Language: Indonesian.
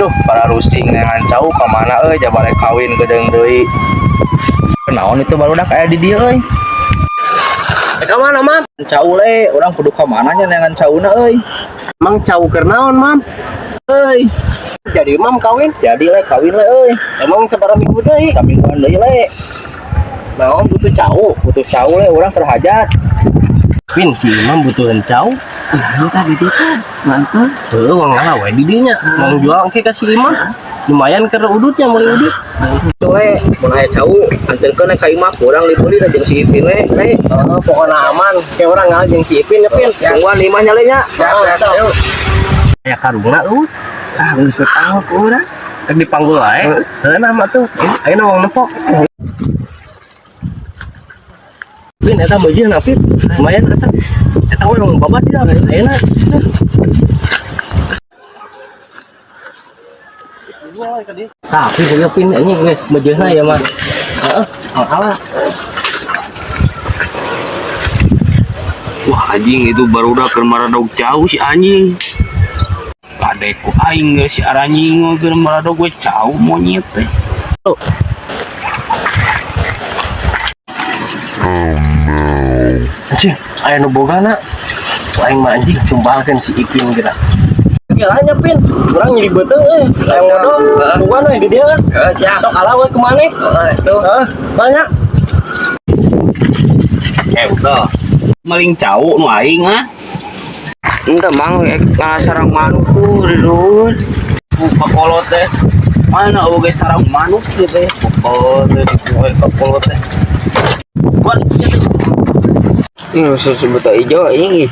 Duh, para rusing dengan cau kemana jabalek kawin gedeng deui. Kenaon itu baru kayak di dia euy. Ka mana, Mam? Cau le, orang kudu ka mana nya dengan cauna euy. Mang cau keur naon, Mam? Euy, Jadi Mam kawin. jadi le kawin le euy. Emang sabaraha minggu deui? Kamingguan deui le. Naon butuh cau? Butuh cau le urang terhajat. Pin si Mam butuhan cau. Iya tadi itu mantul. Heuh, wang ngawe di dinya. Mau jual ke ka si Imam. Lumayan keur udutnya meuli udut. Le, mun aya cau, anteunkeun ka imah urang dibeli da jeung si Ipin le. Pokona aman. Kayak orang ngalah jeung si Ipin ya, Pin. Tungguan di imahnya le nya. Ya karungna Ah, geus tahu ku urang. Keur dipanggul wae. Heuh nama tuh. Ayeuna wong nepok. Pin eta meujeuh Pin. Lumayan eta. Eta we wong babat ya. Ayeuna. Tapi punya Pin ini guys, meujeuhna ya mah. Heeh, ala. Wah anjing itu baru udah keur maradog jauh si anjing. Kadek ku aing geus si anjing keur maradog gue jauh monyet teh. Anjing, aya nu bogana. Aing mah anjing cumbalkeun si Ipin kita. Kiranya Pin, urang nyeri beuteung aya modal. Bukan we di dia kan. Sok ala we kemana? Itu Banyak. Udah. Maling cau nu aing ah. entah mang sarang manukku dulu. Pakolot teh. Mana oge sarang manuk teh teh. Pakolot teh. Buat Ini sebut hijau ini.